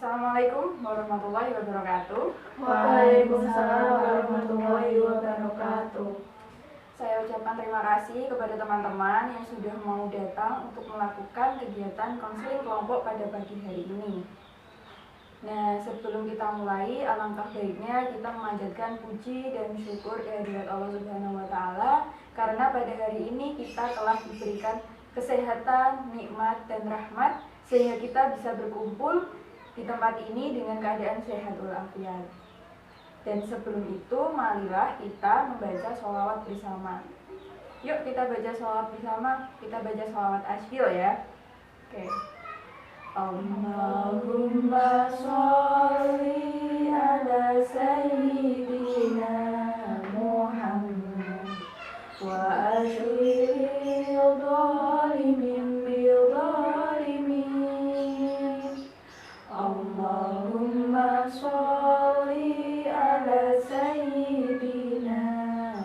Assalamualaikum warahmatullahi wabarakatuh. Waalaikumsalam warahmatullahi wabarakatuh. Saya ucapkan terima kasih kepada teman-teman yang sudah mau datang untuk melakukan kegiatan konseling kelompok pada pagi hari ini. Nah, sebelum kita mulai, alangkah baiknya kita memanjatkan puji dan syukur kehadirat Allah Subhanahu wa Ta'ala, karena pada hari ini kita telah diberikan kesehatan, nikmat, dan rahmat, sehingga kita bisa berkumpul di tempat ini dengan keadaan sehat walafiat. Dan sebelum itu, marilah kita membaca sholawat bersama. Yuk kita baca sholawat bersama. Kita baca sholawat asfil ya. Oke. Allahumma sholli ala sayyidina Muhammad wa ashiril dhalimin bil dhalimin. Allahumma sholli ala sayyidina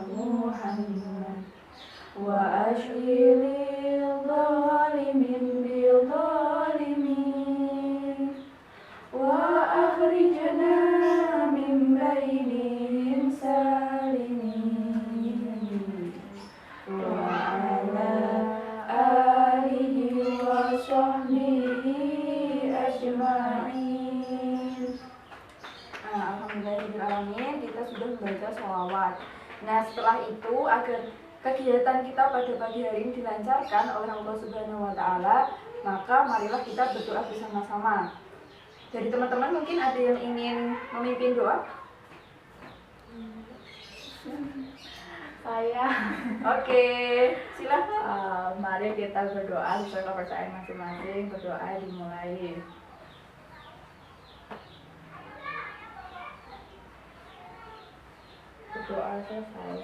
Muhammad wa ashiril dhalimin bil dhalimin wa akhrijna min bainihim salimin wa ala alihi wa sahbihi ajma'in. Alhamdulillahirrahmanirrahim, kita sudah membaca sholawat. Nah, setelah itu agar kegiatan kita pada pagi hari ini dilancarkan oleh Allah Subhanahu wa Ta'ala, maka marilah kita berdoa bersama-sama. Dari teman-teman mungkin ada yang ingin memimpin doa? Saya. Oke, silakan. Mari kita berdoa sesuai kepercayaan masing-masing. Berdoa dimulai. Berdoa selesai.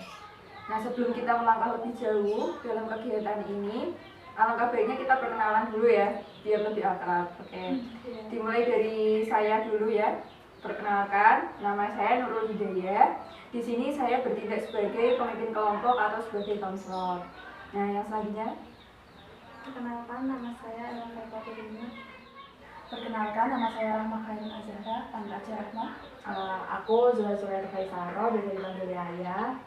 Nah, sebelum kita melangkah lebih jauh dalam kegiatan ini, alangkah baiknya kita perkenalan dulu ya, biar lebih akrab. Oke. Dimulai dari saya dulu ya. Perkenalkan, nama saya Nurul Hidayah. Di sini saya bertindak sebagai pemimpin kelompok atau sebagai konselor. Nah, yang selanjutnya. Perkenalkan, nama saya Ella Fairfatirina. Perkenalkan, nama saya Rahma Khairul Azhara, panggil aja Rahma. Aku Zuhal Surya Faisaro, biasa dipanggil Yaya.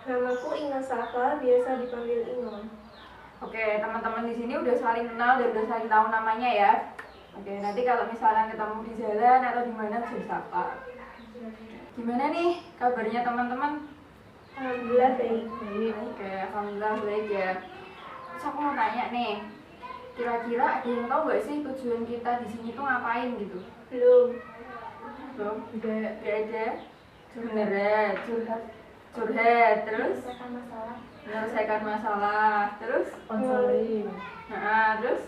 Namaku Inga Safa, biasa dipanggil Ingon. Oke, teman-teman di sini udah saling kenal dan udah saling tahu namanya ya. Oke, nanti kalau misalnya ketemu di jalan atau di mana bisa disapa. Gimana nih kabarnya teman-teman? Alhamdulillah baik. Oke, alhamdulillah baik ya. Terus aku mau tanya nih, kira-kira ada yang tahu gak sih tujuan kita di sini tuh ngapain gitu? Belum. Belum? Gak ada. Beneran, curhat, terus Selesaikan masalah. menyelesaikan masalah, terus Konseling. terus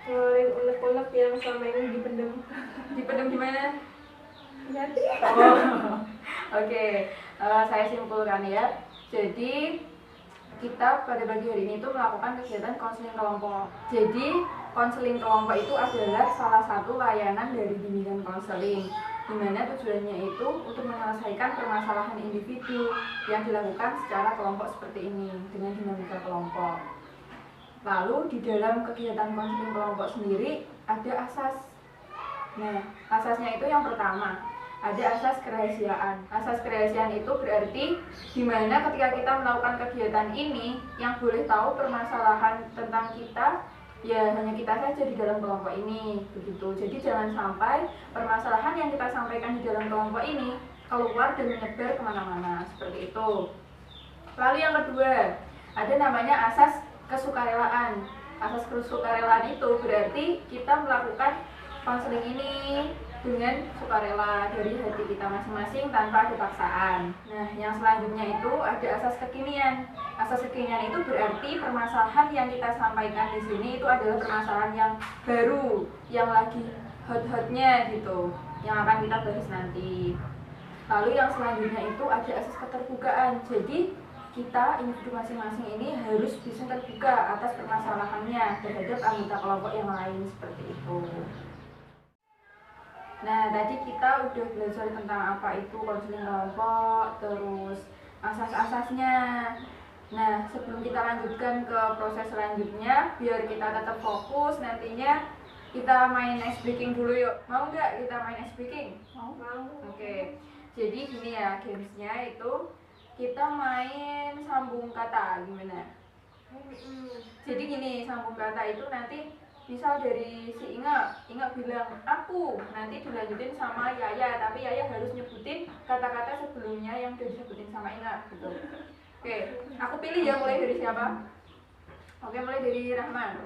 Ngeluarin unek-unek yang selama ini dipendam. dipendam gimana? Jadi. Oke, saya simpulkan ya. Jadi kita pada pagi hari ini itu melakukan kegiatan konseling kelompok. Jadi konseling kelompok itu adalah salah satu layanan dari bimbingan konseling, di mana tujuannya itu untuk menyelesaikan permasalahan individu yang dilakukan secara kelompok seperti ini dengan dinamika kelompok. Lalu di dalam kegiatan konseling kelompok sendiri ada asas. Nah, asasnya itu yang pertama, ada asas kerahasiaan. Asas kerahasiaan itu berarti di mana ketika kita melakukan kegiatan ini, yang boleh tahu permasalahan tentang kita ya hanya kita saja di dalam kelompok ini, begitu. Jadi jangan sampai permasalahan yang kita sampaikan di dalam kelompok ini keluar dan menyebar kemana-mana, seperti itu. Lalu yang kedua, ada namanya asas kesukarelaan. Asas kesukarelaan itu berarti kita melakukan konseling ini dengan sukarela dari hati kita masing-masing tanpa ada paksaan. Nah, yang selanjutnya itu ada asas kekinian. Asas kekinian itu berarti permasalahan yang kita sampaikan di sini itu adalah permasalahan yang baru, yang lagi hot-hotnya gitu, yang akan kita bahas nanti. Lalu yang selanjutnya itu ada asas keterbukaan. Jadi kita individu masing-masing ini harus bisa terbuka atas permasalahannya terhadap anggota kelompok yang lain, seperti itu. Nah, tadi kita udah belajar tentang apa itu konseling kelompok, terus asas-asasnya. Nah, sebelum kita lanjutkan ke proses selanjutnya, biar kita tetap fokus nantinya, kita main ice breaking dulu yuk. Mau nggak kita main ice breaking? Mau? Oke. Jadi gini ya gamesnya itu kita main sambung kata gimana? Jadi gini sambung kata itu nanti misal dari si Inga bilang aku, nanti dilanjutin sama Yaya, tapi Yaya harus nyebutin kata-kata sebelumnya yang udah disebutin sama Inga gitu. Oke, aku pilih ya, mulai dari siapa? Oke, mulai dari Rahman.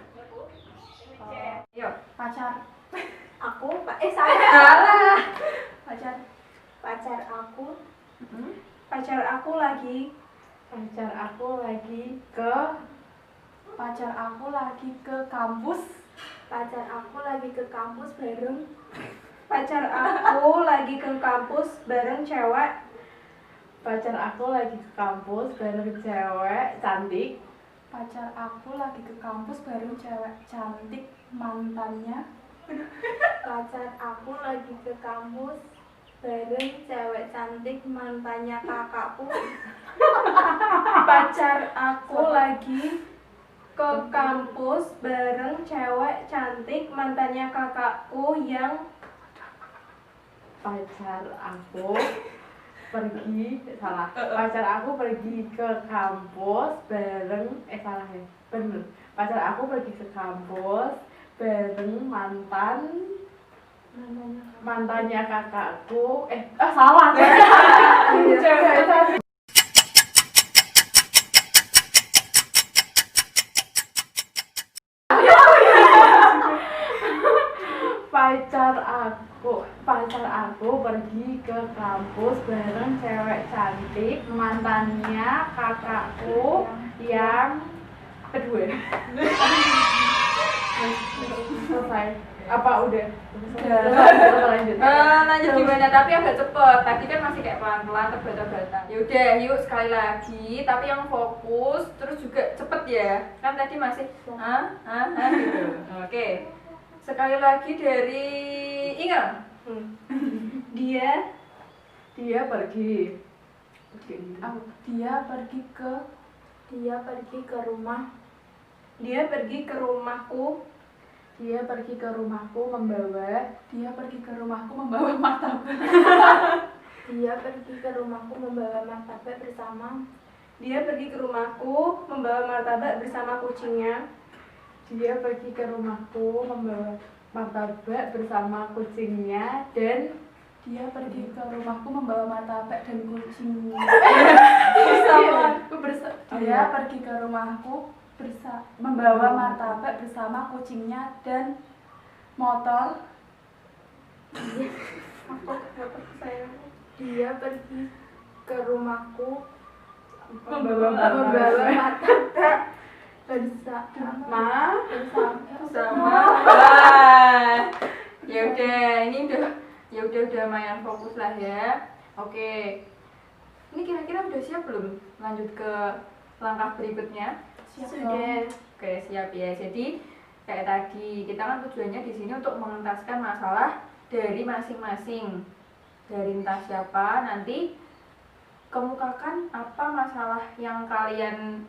Yuk. Pacar. Aku, saya. Salah. Pacar. Pacar aku. Hmm? Pacar aku lagi. Pacar aku lagi ke Pacar aku lagi ke kampus. Pacar aku lagi ke kampus bareng. Pacar aku lagi ke kampus bareng cewek. pacar aku lagi ke kampus bareng cewek cantik. Pacar aku lagi ke kampus bareng cewek cantik mantannya. Pacar aku lagi ke kampus bareng cewek cantik mantannya kakakku. Pacar aku lagi ke kampus bareng cewek cantik mantannya kakakku yang Pacar aku pergi ke kampus bareng salah ya bener. Pacar aku pergi ke kampus bareng mantannya kakakku salah. Cewek cantik. pacar aku pergi ke kampus bareng cewek cantik mantannya kakakku yang kedua. Selesai apa udah lanjut? Lanjut gimana? Tapi agak cepet. Tadi kan masih kayak pelan-pelan terbata-bata. Yaudah, yuk sekali lagi. Tapi yang fokus, terus juga cepet ya. Kan tadi masih gitu. Oke. Sekali lagi dari Inga. Dia pergi dia pergi ke rumahku. Dia pergi ke rumahku membawa martabak. Dia pergi ke rumahku membawa martabak bersama. Dia pergi ke rumahku membawa martabak bersama kucingnya. Dia pergi ke rumahku membawa martabak bersama kucingnya dan Dia pergi ke rumahku membawa martabak dan kucingnya. Dia pergi ke rumahku membawa martabak bersama kucingnya dan motor. Dia pergi ke rumahku membawa martabak Sama. Ya udah lumayan fokus lah ya. Oke. Ini kira-kira udah siap belum? Lanjut ke langkah berikutnya. Sudah. Oke, siap ya. Jadi kayak tadi kita kan tujuannya di sini untuk mengentaskan masalah dari masing-masing. Dari entah siapa, nanti kemukakan apa masalah yang kalian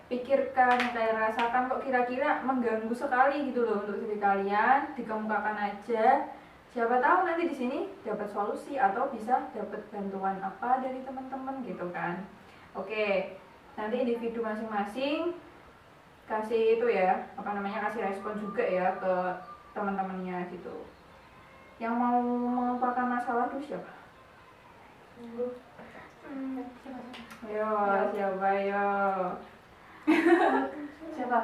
pikirkan, yang kalian rasakan kok kira-kira mengganggu sekali gitu loh untuk diri kalian, dikemukakan aja. Siapa tahu nanti di sini dapat solusi atau bisa dapat bantuan apa dari teman-teman gitu kan. Oke, nanti individu masing-masing kasih itu ya, kasih respon juga ya ke teman-temannya gitu. Yang mau mengemukakan masalah itu siapa? Ayo, siapa yo? Siapa?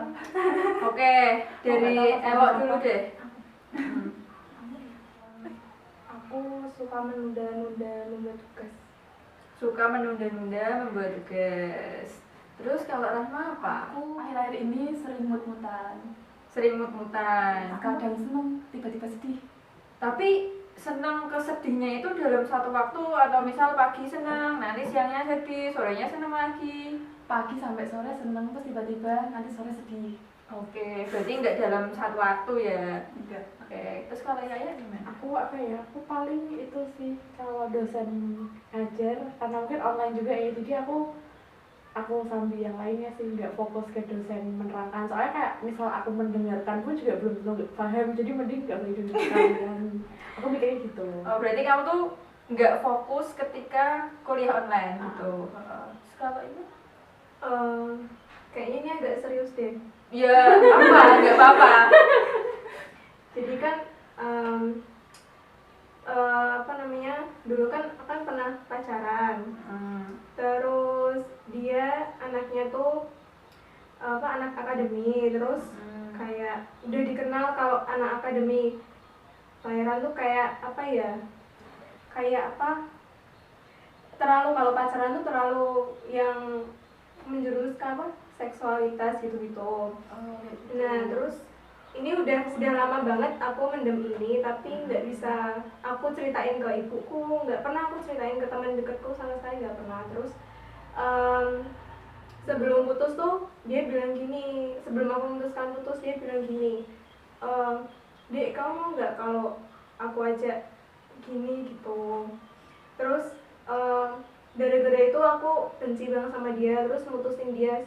Oke, dari Elok dulu deh. Aku suka menunda-nunda tugas. Suka menunda-nunda membuat tugas. Terus kalau Rahma apa? Aku akhir-akhir ini sering mut-mutan. Sering mut-mutan. Kadang seneng, tiba-tiba sedih. Tapi senang kesedihnya itu dalam satu waktu, atau misal pagi senang, nanti siangnya sedih, sorenya senang lagi. Pagi sampai sore seneng, terus tiba-tiba nanti sore sedih. Oke, berarti enggak dalam satu waktu ya. Enggak. Oke, terus kalau Yaya gimana? aku paling itu sih kalau dosen ngajar karena mungkin online juga ya, jadi aku aku sambil yang lainnya sih nggak fokus ke dosen menerangkan, soalnya kayak misal aku mendengarkan pun juga belum tentu paham, jadi mending nggak usah didengarkan. Aku mikirnya gitu. Oh, berarti kamu tuh nggak fokus ketika kuliah online gitu. Terus kalau ini? Kayaknya ini agak serius deh. Ya, nggak apa-apa. Jadi kan apa namanya, dulu kan pernah pacaran. Terus dia anaknya tuh anak akademi, terus kayak udah dikenal kalau anak akademi lahiran tuh kayak apa ya, kayak apa, terlalu, kalau pacaran tuh terlalu yang menjurus ke apa, seksualitas gitu-gitu. Nah terus ini udah lama banget aku mendem ini, tapi nggak bisa aku ceritain ke ibuku, nggak pernah aku ceritain ke teman dekatku sama sekali, nggak pernah. Terus sebelum putus tuh dia bilang gini, sebelum aku memutuskan putus dia bilang gini, Dek, kamu mau nggak kalau aku ajak gini gitu. Terus gara-gara itu aku benci banget sama dia, terus mutusin dia.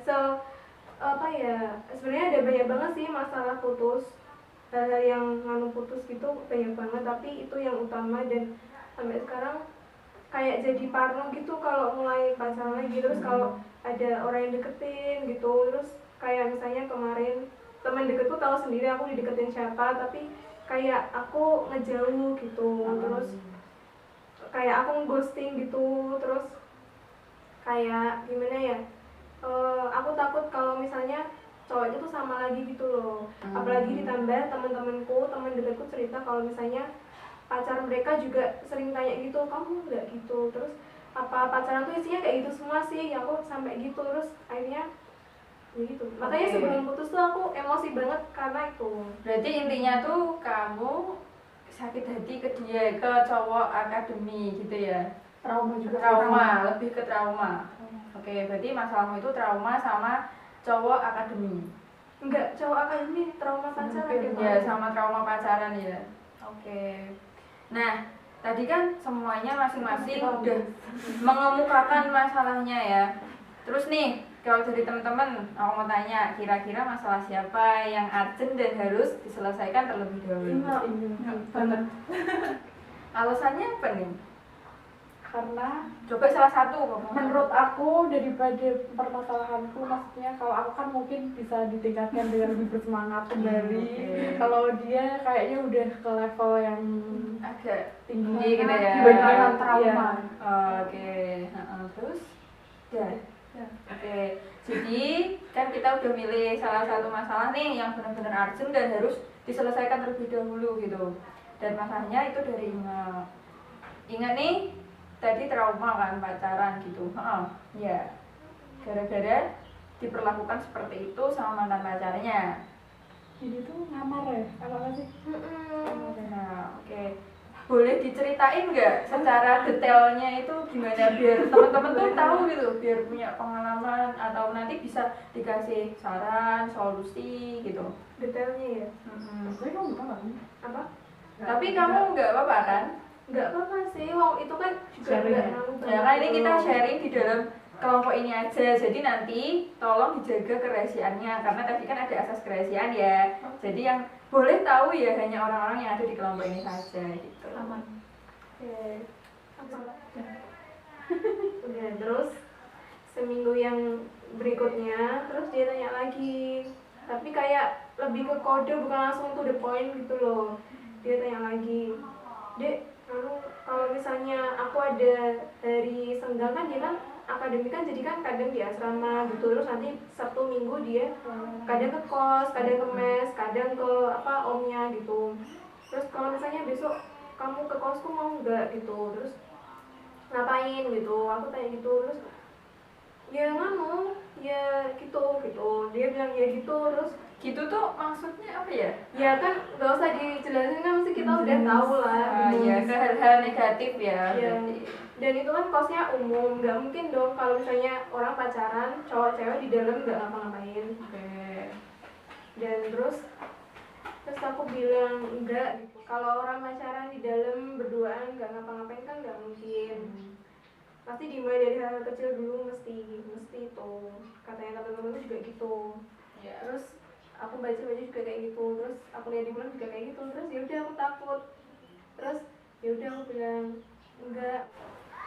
Apa ya, sebenarnya ada banyak banget sih masalah putus, hal-hal yang nganu putus gitu banyak banget, tapi itu yang utama. Dan sampai sekarang kayak jadi parno gitu kalau mulai pacaran lagi. Terus kalau ada orang yang deketin gitu, terus kayak misalnya kemarin teman deketku tahu sendiri aku dideketin siapa, tapi kayak aku ngejauh gitu. Terus kayak aku ghosting gitu. Terus kayak gimana ya, aku takut kalau misalnya cowok itu tuh sama lagi gitu loh. Apalagi ditambah teman dekatku cerita kalau misalnya pacar mereka juga sering tanya gitu, kamu nggak gitu. Terus apa pacaran tuh isinya kayak gitu semua sih, ya aku sampai gitu. Terus akhirnya ya gitu, makanya sebelum putus tuh aku emosi banget karena itu. Berarti intinya tuh kamu sakit hati ke dia, ke cowok akademi gitu ya? Trauma juga. Lebih ke trauma. Oke, berarti masalahmu itu trauma sama cowok akademi. Enggak, cowok akademi trauma pacaran gitu. Ya, sama trauma pacaran ya. Oke. Nah, tadi kan semuanya masing-masing udah mengemukakan masalahnya ya. Terus nih, kalau dari teman-teman, aku mau tanya, kira-kira masalah siapa yang urgent dan harus diselesaikan terlebih dahulu? Banget. Alasannya apa nih? Karena Coba salah satu. menurut aku daripada permasalahanku, maksudnya kalau aku kan mungkin bisa ditingkatkan dengan lebih bersemangat kembali. Kalau dia kayaknya udah ke level yang agak tinggi gitu ya. dibandingkan trauma. Oke. Terus? Ya. Oke. Jadi kan kita udah milih salah satu masalah nih yang benar-benar urgent dan harus diselesaikan terlebih dahulu gitu. Dan masalahnya itu dari Ingat nih, tadi trauma kan pacaran gitu. Ya. Gara-gara diperlakukan seperti itu sama mantan pacarnya. Jadi tuh ngamar ya, apa sih? Nah, oke. Boleh diceritain nggak secara detailnya itu gimana biar teman-teman tuh tahu gitu, biar punya pengalaman atau nanti bisa dikasih saran, solusi gitu. Detailnya ya. Gue kamu tahu kan? Apa? Tapi kamu nggak apa-apa kan? Nggak apa-apa sih, wong itu kan juga Sharing nggak ya? nganu Ya kan ini kita sharing di dalam kelompok ini aja. Jadi nanti tolong dijaga kerahasiaannya karena tadi kan ada asas kerahasiaan ya. Jadi yang boleh tahu ya hanya orang-orang yang ada di kelompok ini saja gitu. Aman. Oke. Udah, terus seminggu yang berikutnya terus dia tanya lagi, tapi kayak lebih ke kode, bukan langsung to the point gitu loh. Dia tanya lagi, Dek, kalau misalnya aku ada hari senggang, kan dia kan akademi kan, jadi kan kadang di asrama gitu. Terus nanti Sabtu Minggu dia kadang ke kos, kadang ke mes, kadang ke omnya gitu. Terus kalau misalnya besok kamu ke kosku mau nggak gitu, terus ngapain gitu, aku tanya gitu. Terus ya nganu, ya gitu. Dia bilang ya gitu. Terus gitu tuh maksudnya apa ya? ya kan nggak usah dijelasin, kan mesti kita udah tahu lah gitu. Ya ke hal-hal negatif ya. Ya. Dan itu kan kosnya umum, nggak mungkin dong kalau misalnya orang pacaran cowok cewek di dalam nggak ngapa-ngapain. Dan terus aku bilang enggak gitu. Kalau orang pacaran di dalam berduaan nggak ngapa-ngapain kan nggak mungkin. pasti dimulai dari hal kecil dulu, mesti itu katanya teman-teman juga gitu. Terus aku baca-baca juga kayak gitu, terus aku lihat di bulan juga kayak gitu, terus ya udah aku takut, terus ya udah aku bilang enggak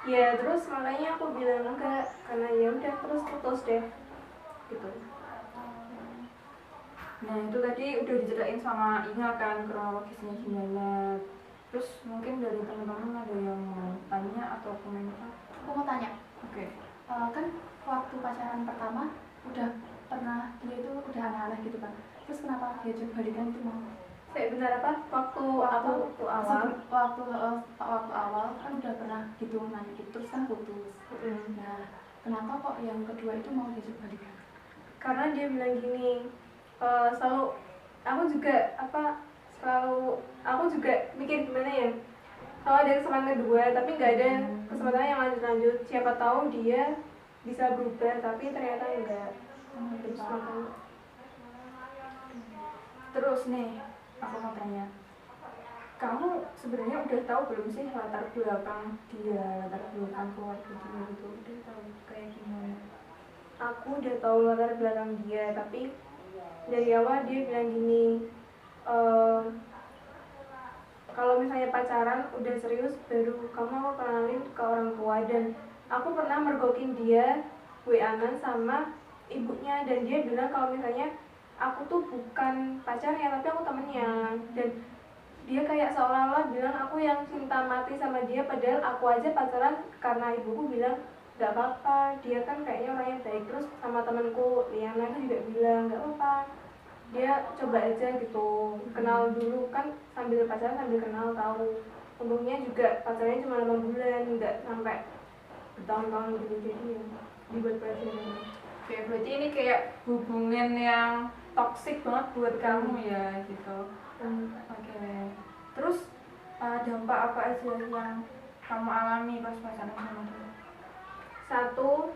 ya, terus makanya aku bilang enggak karena ya udah terus putus deh gitu. Nah itu tadi udah diceritain sama Inga kan kronologisnya gimana. Terus mungkin dari teman-teman ada yang mau tanya atau komentar? Aku mau tanya, Oke. kan waktu pacaran pertama udah pernah dia itu udah aneh-aneh gitu kan, terus kenapa diajak balikan itu mau? Kayak benar apa waktu Waktu awal kan udah pernah gitu nanya gitu, terus kan putus. Nah kenapa kok yang kedua itu mau diajak balikan? karena dia bilang gini, selalu aku juga mikir gimana ya, kalau ada kesempatan kedua tapi nggak ada kesempatan yang lanjut, siapa tahu dia bisa berubah tapi ternyata enggak. Terus makanya Terus nih aku mau tanya, kamu sebenarnya udah tahu belum sih latar belakang dia, latar belakang keluarga dia gitu, udah tahu kayak gimana? aku udah tahu latar belakang dia, tapi dari awal dia bilang gini, kalau misalnya pacaran udah serius baru kamu aku kenalin ke orang tua. Dan aku pernah mergokin dia WA-an sama ibunya, dan dia bilang kalau misalnya aku tuh bukan pacarnya tapi aku temennya. Dan dia kayak seolah-olah bilang aku yang cinta mati sama dia, padahal aku aja pacaran karena ibuku bilang gak apa-apa, dia kan kayaknya orang yang baik. Terus sama temanku Liana itu juga bilang gak apa-apa, dia coba aja gitu, kenal dulu kan, sambil pacaran sambil kenal tahu. Untungnya juga pacarnya cuma 8 bulan, nggak sampai bertahun-tahun gitu, jadi ya dibuat pelajaran. Oke, berarti ini kayak hubungan yang toksik banget buat kamu ya gitu. Oke. Terus dampak apa aja yang kamu alami pas pacaran sama dia? Satu,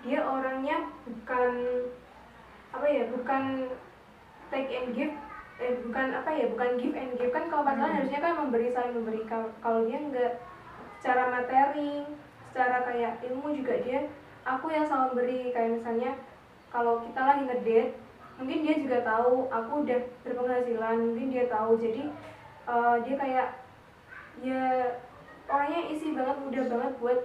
dia orangnya bukan take and give, bukan give and give kan. Kalau pacaran harusnya kan memberi, saling memberi. Kalau dia enggak, secara materi, secara kayak ilmu juga aku yang selalu memberi. Kayak misalnya kalau kita lagi ngedate, mungkin dia juga tahu aku udah berpenghasilan, mungkin dia tahu, jadi dia kayak ya orangnya isi banget, mudah banget buat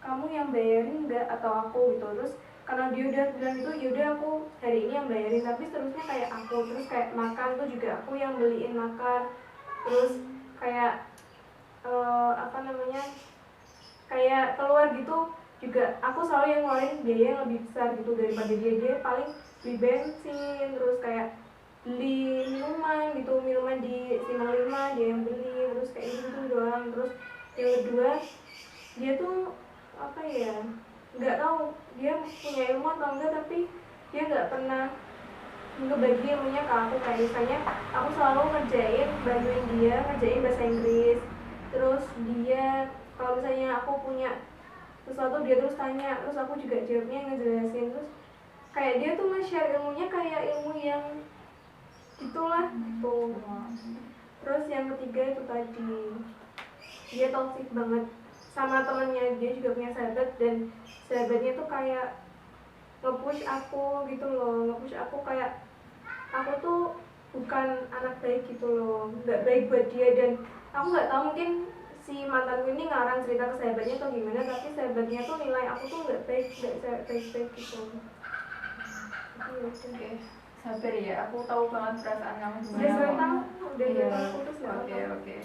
kamu yang bayarin enggak atau aku gitu. Terus karena dia udah bilang gitu, yaudah aku hari ini yang bayarin, tapi seterusnya kayak aku. Terus kayak makan tuh juga aku yang beliin makan. Terus kayak kayak keluar gitu juga aku selalu yang ngeluarin biaya yang lebih besar gitu daripada dia paling beli bensin, terus kayak beli minuman gitu, minuman di Simpang 5 dia yang beli, terus kayak gitu doang. Terus yang kedua, dia tuh nggak tahu dia punya ilmu atau enggak, tapi dia nggak pernah ngebagi ilmunya ke aku. Kayak misalnya aku selalu bantuin dia ngerjain bahasa Inggris, terus dia kalau misalnya aku punya sesuatu dia terus tanya, terus aku juga jawabnya ngejelasin. Terus kayak dia tuh nge-share ilmunya kayak ilmu yang gitulah gitu. Terus yang ketiga itu tadi, dia toxic banget sama temennya. Dia juga punya sahabat, dan sahabatnya tuh kayak nge-push aku gitu loh, nge-push aku kayak aku tuh bukan anak baik gitu loh, nggak baik buat dia. Dan aku nggak tahu, mungkin si mantanku ini ngarang cerita ke sahabatnya atau gimana, tapi sahabatnya tuh nilai aku tuh nggak baik gitu. Oke, sabar ya, aku tahu banget perasaan kamu Udah gimana. udah Iya. putus ya. Oke.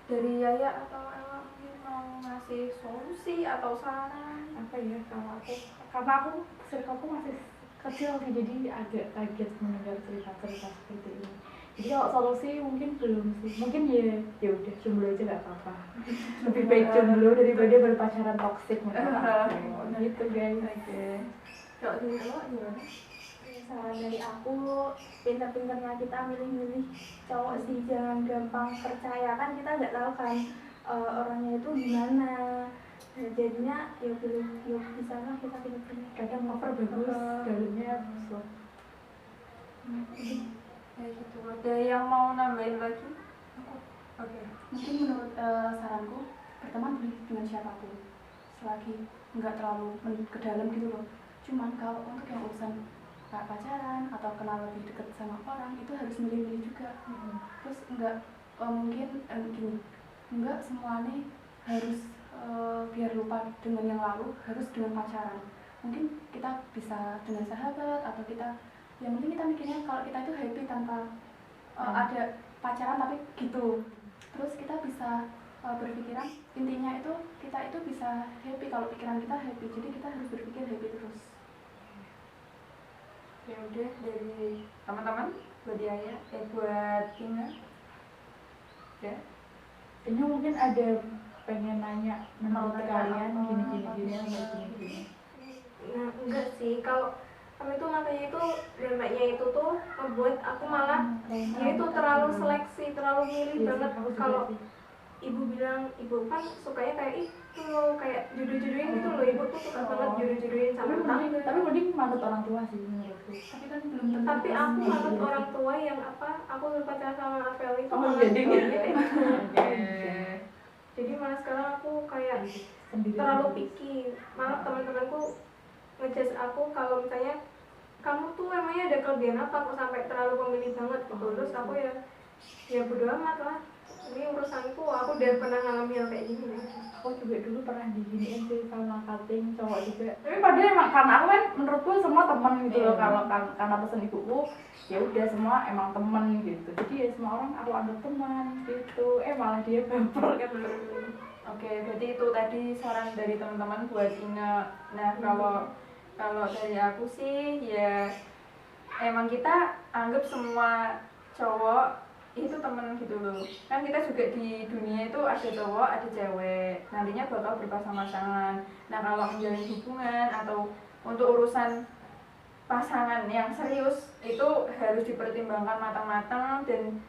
Dari Yaya atau Ella mungkin mau ngasih solusi atau saran? Apa ya, kalau aku, karena aku circleku masih kecil sih, jadi agak kaget mendengar cerita-cerita seperti ini. Jadi kalau solusi mungkin belum sih, mungkin ya udah jomblo aja nggak apa-apa. Lebih baik jomblo daripada berpacaran toksik gitu guys. Oke. Kalau dari Ella gimana? Saran dari aku, pinter-pinternya kita milih-milih cowok sih, jangan gampang percaya, kan kita nggak tahu kan orangnya itu gimana. Nah, jadinya ya pilih, bisa lah kita pilih-pilih. Kadang cover bagus, dalamnya busuk. Kayak gitu. Ada yang mau nambahin lagi? Oke. Mungkin menurut saranku, berteman boleh dengan siapapun selagi nggak terlalu ke dalam gitu loh. Cuman kalau untuk yang urusan kayak pacaran atau kenal lebih dekat sama orang itu harus milih-milih juga. Terus nggak mungkin gini, nggak semuanya harus biar lupa dengan yang lalu harus dengan pacaran. Mungkin kita bisa dengan sahabat atau kita yang penting kita mikirnya kalau kita itu happy tanpa ada pacaran tapi gitu. Terus kita bisa berpikiran intinya itu kita itu bisa happy kalau pikiran kita happy, jadi kita harus berpikir happy terus. Ya udah dari teman-teman buat Yaya, buat Ina ya. Ini mungkin ada pengen nanya menurut kalian gini atau gini. Nah, enggak sih, kalau kami itu makanya itu dampaknya itu tuh membuat aku malah dia itu terlalu seleksi, terlalu milih banget. Kalau ibu bilang, ibu kan sukanya kayak itu loh, kayak jodoh-jodohin gitu loh, ibu tuh suka banget jodoh-jodohin sama tetangga. Tapi mending manut orang tua sih menurutku. Tapi kan belum tentu. Tapi aku manut orang tua yang apa, aku pacaran sama Avel itu malah jadi jadi malah sekarang aku kayak terlalu picky. Malah teman-temanku ngejudge aku kalau misalnya kamu tuh emangnya ada kelebihan apa kok sampai terlalu memilih banget gitu. Terus aku ya bodo amat lah, ini urusanku, aku udah pernah ngalamin hal kayak gini. Aku juga dulu pernah diginiin sih sama cutting cowok juga. Tapi padahal emang karena aku kan menurutku semua temen gitu loh. Kalau karena pesan ibuku ya udah semua emang temen gitu. Jadi ya semua orang aku anggap teman gitu. Malah dia baper kan. Oke, berarti itu tadi saran dari teman-teman buat Ina. Nah, kalau dari aku sih ya emang kita anggap semua cowok itu temen gitu loh. Kan kita juga di dunia itu ada cowok, ada cewek. Nantinya bakal berpasang-pasangan. Nah, kalau menjalin hubungan atau untuk urusan pasangan yang serius itu harus dipertimbangkan matang-matang, dan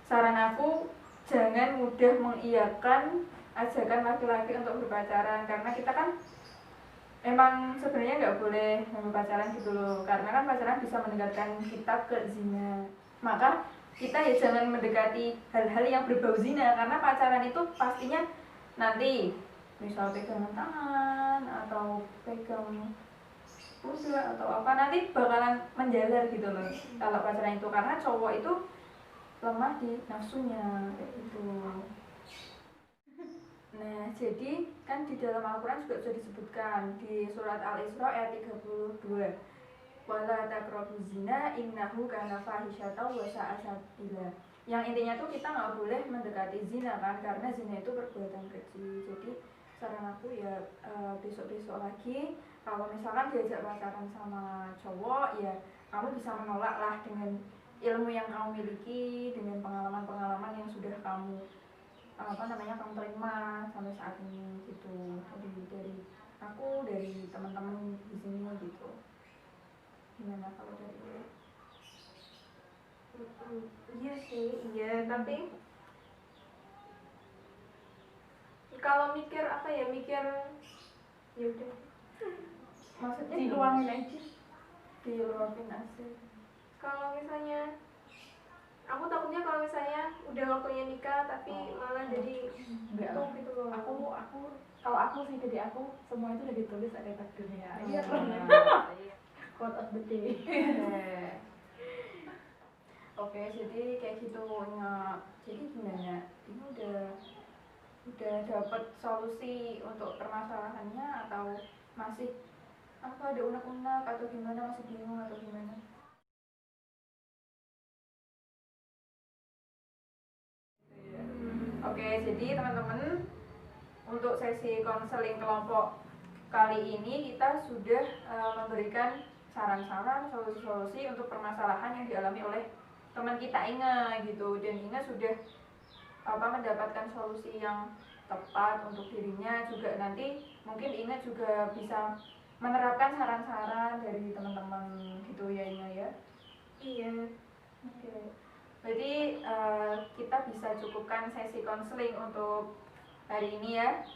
saran aku jangan mudah mengiyakan ajakan laki-laki untuk berpacaran, karena kita kan emang sebenarnya nggak boleh berpacaran gitu loh, karena kan pacaran bisa mendekatkan kita ke zina. Maka kita ya jangan mendekati hal-hal yang berbau zina, karena pacaran itu pastinya nanti misal pegangan tangan atau pegang pusat atau apa, nanti bakalan menjalar gitu loh kalau pacaran itu, karena cowok itu lemah di nafsunya kayak gitu. Nah, jadi kan di dalam Al-Quran juga sudah disebutkan di surat Al-Isra ayat 32, wala taqrabuz zina innahu kana fahisyatan wa sa'a sabila. Yang intinya tuh kita nggak boleh mendekati zina kan, karena zina itu perbuatan keji. Jadi saran aku ya besok-besok lagi kalau misalkan diajak pacaran sama cowok, ya kamu bisa menolak lah dengan ilmu yang kamu miliki, dengan pengalaman-pengalaman yang sudah kamu kamu terima sampai saat ini gitu. Dari aku, dari teman-teman di sini gitu. Gimana kalau dari Iya sih, iya, tapi kalau mikir apa ya, mikir ya udah, maksudnya Diluangin aja. diluangin aja. kalau misalnya aku takutnya kalau misalnya udah waktunya nikah tapi malah jadi Enggak itu lah. gitu loh. Aku kalau aku sih, jadi aku semua itu udah ditulis ada takdirnya. Iya. Quote of the day. Oke, jadi kayak gitu ya. Jadi gimana? Ini udah dapat solusi untuk permasalahannya atau masih apa ada unek-unek atau gimana, masih bingung atau gimana? Oke, jadi teman-teman, untuk sesi konseling kelompok kali ini kita sudah memberikan saran-saran, solusi-solusi untuk permasalahan yang dialami oleh teman kita Inge gitu, dan Inge sudah mendapatkan solusi yang tepat untuk dirinya. Juga nanti mungkin Inge juga bisa menerapkan saran-saran dari teman-teman gitu ya Inge ya. Iya. Oke. Jadi kita bisa cukupkan sesi konseling untuk hari ini ya.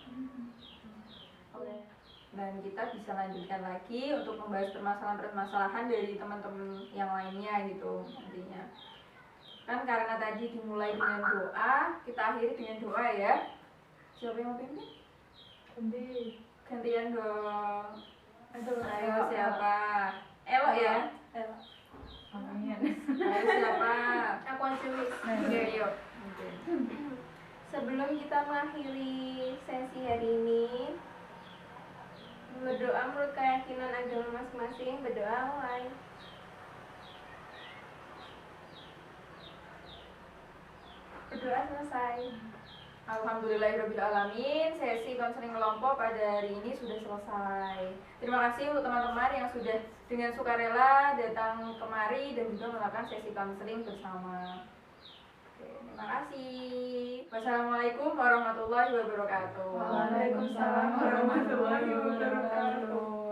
Oke. Dan kita bisa lanjutkan lagi untuk membahas permasalahan-permasalahan dari teman-teman yang lainnya gitu nantinya. Kan karena tadi dimulai dengan doa, kita akhiri dengan doa ya. Siapa yang mau pimpin? Nanti Gantian dong. aduh Ayo siapa? Elok ya? amin. Ayo siapa? Aku aja wis. Oke, yuk. Sebelum kita mengakhiri sesi hari ini, berdoa menurut keyakinan agama masing-masing. Berdoa mulai. Berdoa selesai. Alhamdulillahirrahmanirrahim. Sesi konseling kelompok pada hari ini sudah selesai. Terima kasih untuk teman-teman yang sudah dengan sukarela datang kemari dan juga melakukan sesi konseling bersama. Oke, terima kasih. Wassalamualaikum warahmatullahi wabarakatuh. Waalaikumsalam warahmatullahi wabarakatuh.